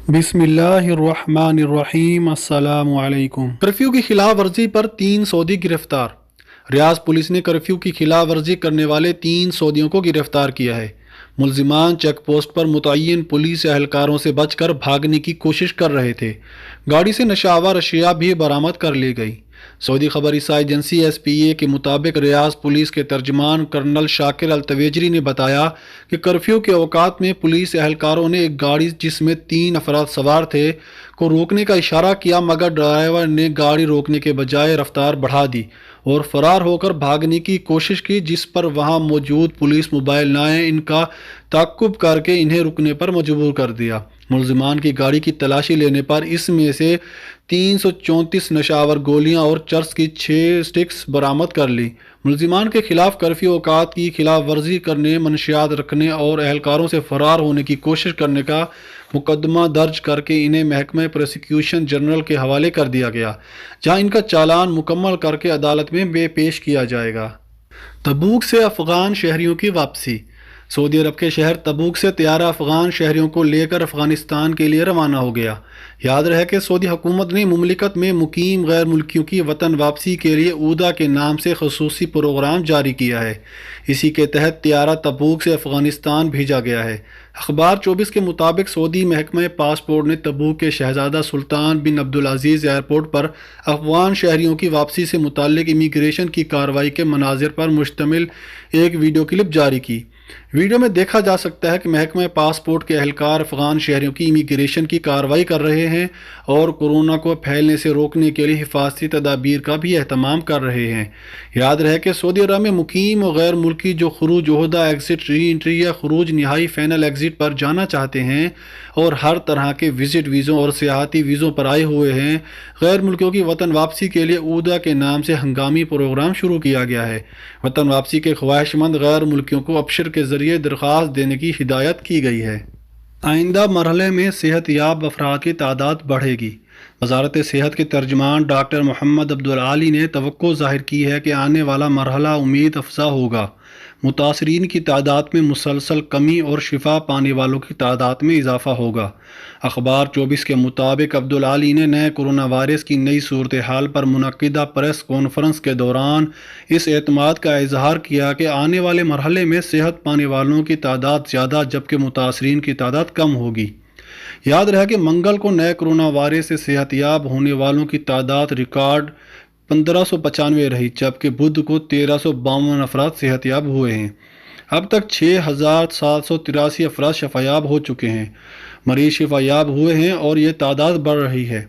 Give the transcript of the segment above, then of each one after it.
بسم اللہ الرحمن الرحیم۔ السلام علیکم۔ کرفیو کی خلاف ورزی پر 3 سعودی گرفتار۔ ریاض پولیس نے کرفیو کی خلاف ورزی کرنے والے 3 سعودیوں کو گرفتار کیا ہے۔ ملزمان چیک پوسٹ پر متعین پولیس اہلکاروں سے بچ کر بھاگنے کی کوشش کر رہے تھے۔ گاڑی سے نشہ آور اشیاء بھی برآمد کر لی گئی۔ سعودی خبر رساں ایجنسی ایس پی اے کے مطابق ریاض پولیس کے ترجمان کرنل شاکر التویجری نے بتایا کہ کرفیو کے اوقات میں پولیس اہلکاروں نے ایک گاڑی جس میں 3 افراد سوار تھے کو روکنے کا اشارہ کیا، مگر ڈرائیور نے گاڑی روکنے کے بجائے رفتار بڑھا دی اور فرار ہو کر بھاگنے کی کوشش کی، جس پر وہاں موجود پولیس موبائل نائن ان کا تعقب کر کے انہیں رکنے پر مجبور کر دیا۔ ملزمان کی گاڑی کی تلاشی لینے پر اس میں سے 334 نشہ آور گولیاں اور چرس کی 6 سٹکس برآمد کر لی۔ ملزمان کے خلاف کرفیو اوقات کی خلاف ورزی کرنے، منشیات رکھنے اور اہلکاروں سے فرار ہونے کی کوشش کرنے کا مقدمہ درج کر کے انہیں محکمہ پروسیکیوشن جنرل کے حوالے کر دیا گیا، جہاں ان کا چالان مکمل کر کے عدالت میں پیش کیا جائے گا۔ تبوک سے افغان شہریوں کی واپسی۔ سعودی عرب کے شہر تبوک سے طیارہ افغان شہریوں کو لے کر افغانستان کے لیے روانہ ہو گیا۔ یاد رہے کہ سعودی حکومت نے مملکت میں مقیم غیر ملکیوں کی وطن واپسی کے لیے اودا کے نام سے خصوصی پروگرام جاری کیا ہے۔ اسی کے تحت طیارہ تبوک سے افغانستان بھیجا گیا ہے۔ اخبار 24 کے مطابق سعودی محکمہ پاسپورٹ نے تبوک کے شہزادہ سلطان بن عبدالعزیز ایئرپورٹ پر افغان شہریوں کی واپسی سے متعلق امیگریشن کی کارروائی کے مناظر پر مشتمل ایک ویڈیو کلپ جاری کی۔ ویڈیو میں دیکھا جا سکتا ہے کہ محکمہ پاسپورٹ کے اہلکار افغان شہریوں کی امیگریشن کی کارروائی کر رہے ہیں اور کورونا کو پھیلنے سے روکنے کے لیے حفاظتی تدابیر کا بھی اہتمام کر رہے ہیں۔ یاد رہے کہ سعودی عرب میں مقیم و غیر ملکی جو خروج عہدہ، ایگزٹ، ری انٹری یا خروج نہائی فائنل ایگزٹ پر جانا چاہتے ہیں اور ہر طرح کے وزٹ ویزوں اور سیاحتی ویزوں پر آئے ہوئے ہیں، غیر ملکیوں کی وطن واپسی کے لیے اودا کے نام سے ہنگامی پروگرام شروع کیا گیا ہے۔ وطن واپسی کے خواہش مند غیر ملکیوں کو ابشر کے ذریعے درخواست دینے کی ہدایت کی گئی ہے۔ آئندہ مرحلے میں صحت یاب افراد کی تعداد بڑھے گی۔ وزارت صحت کے ترجمان ڈاکٹر محمد عبدالعالی نے توقع ظاہر کی ہے کہ آنے والا مرحلہ امید افزا ہوگا۔ متاثرین کی تعداد میں مسلسل کمی اور شفا پانے والوں کی تعداد میں اضافہ ہوگا۔ اخبار 24 کے مطابق عبدالعالی نے نئے کورونا وائرس کی نئی صورتحال پر منعقدہ پریس کانفرنس کے دوران اس اعتماد کا اظہار کیا کہ آنے والے مرحلے میں صحت پانے والوں کی تعداد زیادہ جبکہ متاثرین کی تعداد کم ہوگی۔ یاد رہے کہ منگل کو نئے کورونا وائرس سے صحت یاب ہونے والوں کی تعداد ریکارڈ 1595 رہی، جبکہ بدھ کو 1352 افراد صحت یاب ہوئے ہیں۔ اب تک 6783 افراد شفا یاب ہو چکے ہیں، مریض شفا یاب ہوئے ہیں اور یہ تعداد بڑھ رہی ہے۔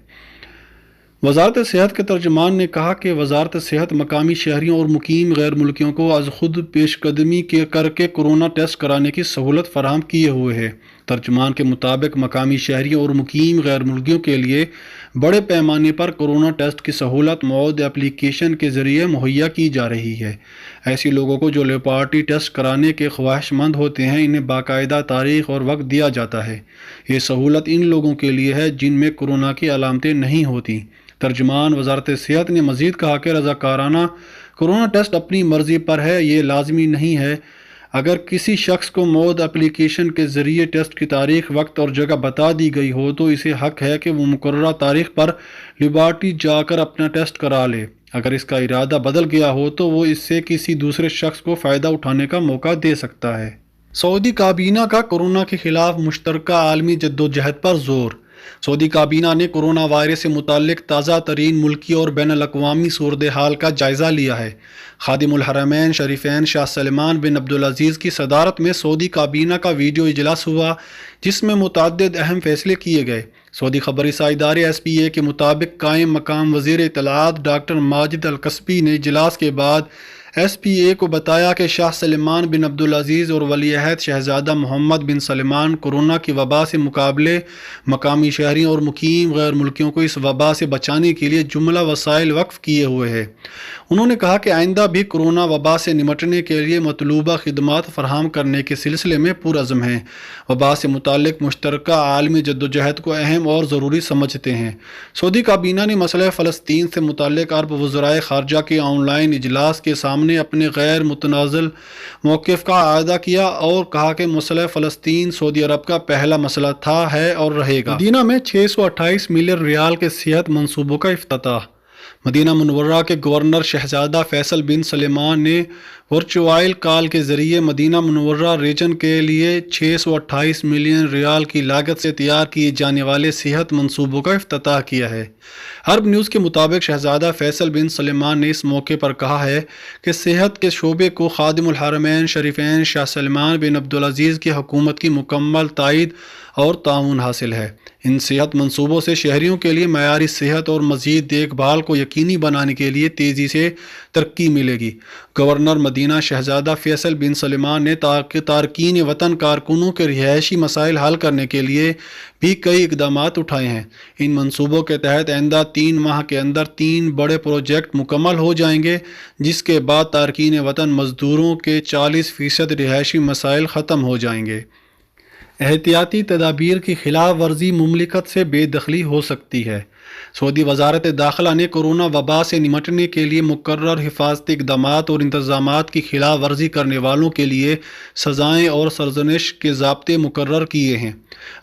وزارت صحت کے ترجمان نے کہا کہ وزارت صحت مقامی شہریوں اور مقیم غیر ملکیوں کو از خود پیش قدمی کر کے کورونا ٹیسٹ کرانے کی سہولت فراہم کیے ہوئے ہے۔ ترجمان کے مطابق مقامی شہریوں اور مقیم غیر ملکیوں کے لیے بڑے پیمانے پر کورونا ٹیسٹ کی سہولت مواد ایپلیکیشن کے ذریعے مہیا کی جا رہی ہے۔ ایسے لوگوں کو جو لیبارٹری ٹیسٹ کرانے کے خواہش مند ہوتے ہیں، انہیں باقاعدہ تاریخ اور وقت دیا جاتا ہے۔ یہ سہولت ان لوگوں کے لیے ہے جن میں کورونا کی علامتیں نہیں ہوتیں۔ ترجمان وزارت صحت نے مزید کہا کہ رضاکارانہ کورونا ٹیسٹ اپنی مرضی پر ہے، یہ لازمی نہیں ہے۔ اگر کسی شخص کو مواد ایپلیکیشن کے ذریعے ٹیسٹ کی تاریخ، وقت اور جگہ بتا دی گئی ہو تو اسے حق ہے کہ وہ مقررہ تاریخ پر لیبارٹری جا کر اپنا ٹیسٹ کرا لے۔ اگر اس کا ارادہ بدل گیا ہو تو وہ اس سے کسی دوسرے شخص کو فائدہ اٹھانے کا موقع دے سکتا ہے۔ سعودی کابینہ کا کورونا کے خلاف مشترکہ عالمی جدوجہد پر زور۔ سعودی کابینہ نے کورونا وائرس سے متعلق تازہ ترین ملکی اور بین الاقوامی صورتحال کا جائزہ لیا ہے۔ خادم الحرمین شریفین شاہ سلمان بن عبدالعزیز کی صدارت میں سعودی کابینہ کا ویڈیو اجلاس ہوا، جس میں متعدد اہم فیصلے کیے گئے۔ سعودی خبر رساں ادارے ایس پی اے کے مطابق قائم مقام وزیر اطلاعات ڈاکٹر ماجد الکسبی نے اجلاس کے بعد ایس پی اے کو بتایا کہ شاہ سلمان بن عبدالعزیز اور ولی عہد شہزادہ محمد بن سلمان کورونا کی وبا سے مقابلے مقامی شہریوں اور مقیم غیر ملکیوں کو اس وبا سے بچانے کے لیے جملہ وسائل وقف کیے ہوئے ہیں۔ انہوں نے کہا کہ آئندہ بھی کورونا وبا سے نمٹنے کے لیے مطلوبہ خدمات فراہم کرنے کے سلسلے میں پرعزم ہیں۔ وبا سے متعلق مشترکہ عالمی جدوجہد کو اہم اور ضروری سمجھتے ہیں۔ سعودی کابینہ نے مسئلہ فلسطین سے متعلق عرب وزرائے خارجہ کے آن لائن اجلاس کے سامنے سامنے اپنے غیر متنازل موقف کا اعادہ کیا اور کہا کہ مسئلہ فلسطین سعودی عرب کا پہلا مسئلہ تھا، ہے اور رہے گا۔ مدینہ میں 628 ملین ریال کے صحت منصوبوں کا افتتاح۔ مدینہ منورہ کے گورنر شہزادہ فیصل بن سلمان نے ورچوئل کال کے ذریعے مدینہ منورہ ریجن کے لیے 628 ملین ریال کی لاگت سے تیار کیے جانے والے صحت منصوبوں کا افتتاح کیا ہے۔ عرب نیوز کے مطابق شہزادہ فیصل بن سلمان نے اس موقع پر کہا ہے کہ صحت کے شعبے کو خادم الحرمین شریفین شاہ سلمان بن عبدالعزیز کی حکومت کی مکمل تائید اور تعاون حاصل ہے۔ ان صحت منصوبوں سے شہریوں کے لیے معیاری صحت اور مزید دیکھ بھال کو یقینی بنانے کے لیے تیزی سے ترقی ملے گی۔ گورنر مدینہ شہزادہ فیصل بن سلمان نے تارکین وطن کارکنوں کے رہائشی مسائل حل کرنے کے لیے بھی کئی اقدامات اٹھائے ہیں۔ ان منصوبوں کے تحت آئندہ 3 ماہ کے اندر 3 بڑے پروجیکٹ مکمل ہو جائیں گے، جس کے بعد تارکین وطن مزدوروں کے 40% رہائشی مسائل ختم ہو جائیں گے۔ احتیاطی تدابیر کی خلاف ورزی مملکت سے بے دخلی ہو سکتی ہے۔ سعودی وزارت داخلہ نے کورونا وبا سے نمٹنے کے لیے مقرر حفاظتی اقدامات اور انتظامات کی خلاف ورزی کرنے والوں کے لیے سزائیں اور سرزنش کے ضابطے مقرر کیے ہیں۔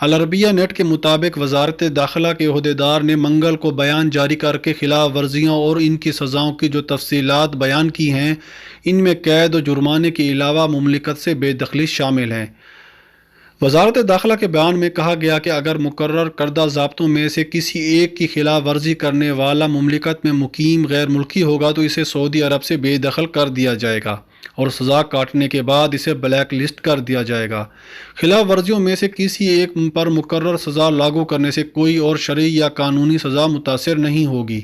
العربیہ نیٹ کے مطابق وزارت داخلہ کے عہدیدار نے منگل کو بیان جاری کر کے خلاف ورزیوں اور ان کی سزاؤں کی جو تفصیلات بیان کی ہیں، ان میں قید و جرمانے کے علاوہ مملکت سے بے دخلی شامل ہیں۔ وزارت داخلہ کے بیان میں کہا گیا کہ اگر مقرر کردہ ضابطوں میں سے کسی ایک کی خلاف ورزی کرنے والا مملکت میں مقیم غیر ملکی ہوگا تو اسے سعودی عرب سے بے دخل کر دیا جائے گا اور سزا کاٹنے کے بعد اسے بلیک لسٹ کر دیا جائے گا۔ خلاف ورزیوں میں سے کسی ایک پر مقرر سزا لاگو کرنے سے کوئی اور شرعی یا قانونی سزا متاثر نہیں ہوگی۔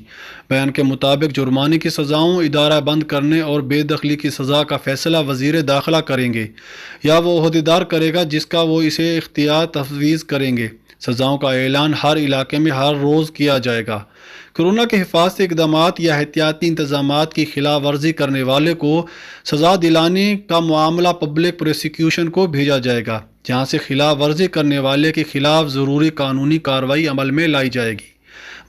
بیان کے مطابق جرمانے کی سزاؤں، ادارہ بند کرنے اور بے دخلی کی سزا کا فیصلہ وزیر داخلہ کریں گے یا وہ عہدیدار کرے گا جس کا وہ اسے اختیار تفویض کریں گے۔ سزاؤں کا اعلان ہر علاقے میں ہر روز کیا جائے گا۔ کورونا کے حفاظتی اقدامات یا احتیاطی انتظامات کی خلاف ورزی کرنے والے کو سزا دلانے کا معاملہ پبلک پروسیکیوشن کو بھیجا جائے گا، جہاں سے خلاف ورزی کرنے والے کے خلاف ضروری قانونی کارروائی عمل میں لائی جائے گی۔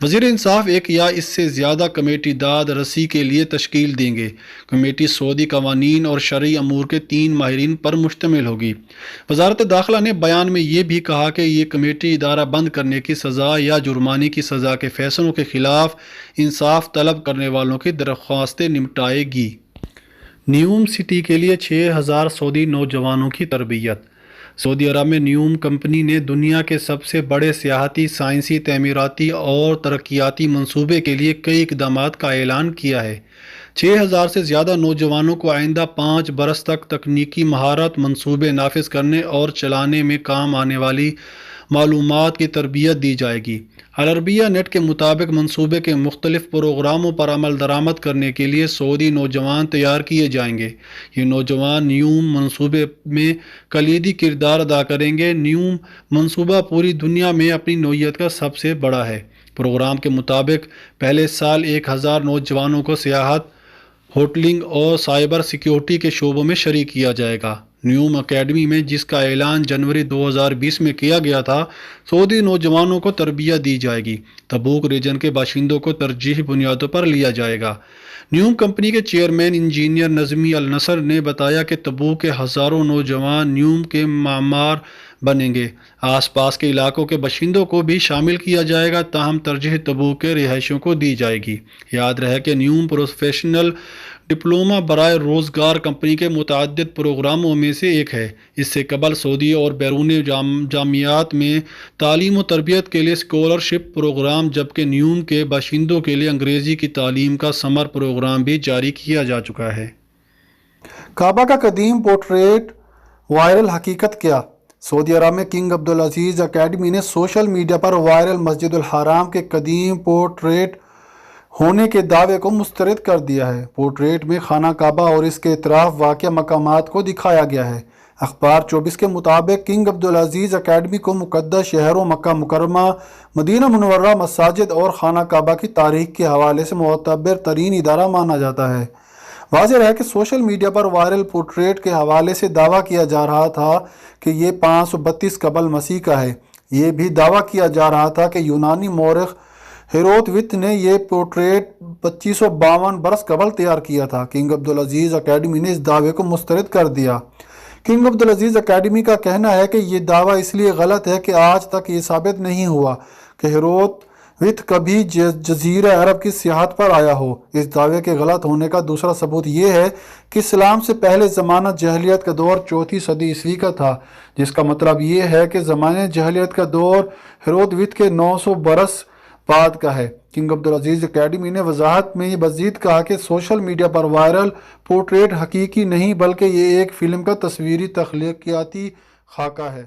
وزیر انصاف ایک یا اس سے زیادہ کمیٹی داد رسی کے لیے تشکیل دیں گے۔ کمیٹی سعودی قوانین اور شرعی امور کے 3 ماہرین پر مشتمل ہوگی۔ وزارت داخلہ نے بیان میں یہ بھی کہا کہ یہ کمیٹی ادارہ بند کرنے کی سزا یا جرمانے کی سزا کے فیصلوں کے خلاف انصاف طلب کرنے والوں کی درخواستیں نمٹائے گی۔ نیوم سٹی کے لیے 6000 سعودی نوجوانوں کی تربیت۔ سعودی عرب میں نیوم کمپنی نے دنیا کے سب سے بڑے سیاحتی، سائنسی، تعمیراتی اور ترقیاتی منصوبے کے لیے کئی اقدامات کا اعلان کیا ہے۔ 6000 سے زیادہ نوجوانوں کو آئندہ 5 برس تک تکنیکی مہارت منصوبے نافذ کرنے اور چلانے میں کام آنے والی معلومات کی تربیت دی جائے گی۔ العربیہ نیٹ کے مطابق منصوبے کے مختلف پروگراموں پر عمل درآمد کرنے کے لیے سعودی نوجوان تیار کیے جائیں گے۔ یہ نوجوان نیوم منصوبے میں کلیدی کردار ادا کریں گے۔ نیوم منصوبہ پوری دنیا میں اپنی نوعیت کا سب سے بڑا ہے۔ پروگرام کے مطابق پہلے سال 1000 نوجوانوں کو سیاحت، ہوٹلنگ اور سائبر سیکیورٹی کے شعبوں میں شریک کیا جائے گا۔ نیوم اکیڈمی میں، جس کا اعلان جنوری 2020 میں کیا گیا تھا، سعودی نوجوانوں کو تربیت دی جائے گی۔ تبوک ریجن کے باشندوں کو ترجیحی بنیادوں پر لیا جائے گا۔ نیوم کمپنی کے چیئرمین انجینئر نظمی النصر نے بتایا کہ تبوک کے ہزاروں نوجوان نیوم کے معمار بنیں گے۔ آس پاس کے علاقوں کے باشندوں کو بھی شامل کیا جائے گا، تاہم ترجیح تبوک کے رہائشیوں کو دی جائے گی۔ یاد رہے کہ نیوم پروفیشنل ڈپلومہ برائے روزگار کمپنی کے متعدد پروگراموں میں سے ایک ہے۔ اس سے قبل سعودی اور بیرون جامعات میں تعلیم و تربیت کے لیے اسکالرشپ پروگرام، جبکہ نیوم کے باشندوں کے لیے انگریزی کی تعلیم کا سمر پروگرام بھی جاری کیا جا چکا ہے۔ کعبہ کا قدیم پورٹریٹ وائرل، حقیقت کیا؟ سعودی عرب میں کنگ عبدالعزیز اکیڈمی نے سوشل میڈیا پر وائرل مسجد الحرام کے قدیم پورٹریٹ ہونے کے دعوے کو مسترد کر دیا ہے۔ پورٹریٹ میں خانہ کعبہ اور اس کے اطراف واقع مقامات کو دکھایا گیا ہے۔ اخبار 24 کے مطابق کنگ عبدالعزیز اکیڈمی کو مقدس شہروں مکہ مکرمہ، مدینہ منورہ، مساجد اور خانہ کعبہ کی تاریخ کے حوالے سے معتبر ترین ادارہ مانا جاتا ہے۔ واضح ہے کہ سوشل میڈیا پر وائرل پورٹریٹ کے حوالے سے دعویٰ کیا جا رہا تھا کہ یہ 532 قبل مسیح کا ہے۔ یہ بھی دعویٰ کیا جا رہا تھا کہ یونانی مورخ ہیروتوت نے یہ پورٹریٹ 2552 برس قبل تیار کیا تھا۔ کنگ عبدالعزیز اکیڈمی نے اس دعوے کو مسترد کر دیا۔ کنگ عبدالعزیز اکیڈمی کا کہنا ہے کہ یہ دعویٰ اس لیے غلط ہے کہ آج تک یہ ثابت نہیں ہوا کہ ہیروتوت کبھی جزیرہ عرب کی سیاحت پر آیا ہو۔ اس دعوے کے غلط ہونے کا دوسرا ثبوت یہ ہے کہ اسلام سے پہلے زمانہ جاہلیت کا دور 4 صدی عیسوی کا تھا، جس کا مطلب یہ ہے کہ زمانہ جاہلیت کا دور ہیروتوت کے 900 برس بعد کا ہے۔ کنگ عبدالعزیز اکیڈمی نے وضاحت میں یہ مزید کہا کہ سوشل میڈیا پر وائرل پورٹریٹ حقیقی نہیں بلکہ یہ ایک فلم کا تصویری تخلیقاتی خاکہ ہے۔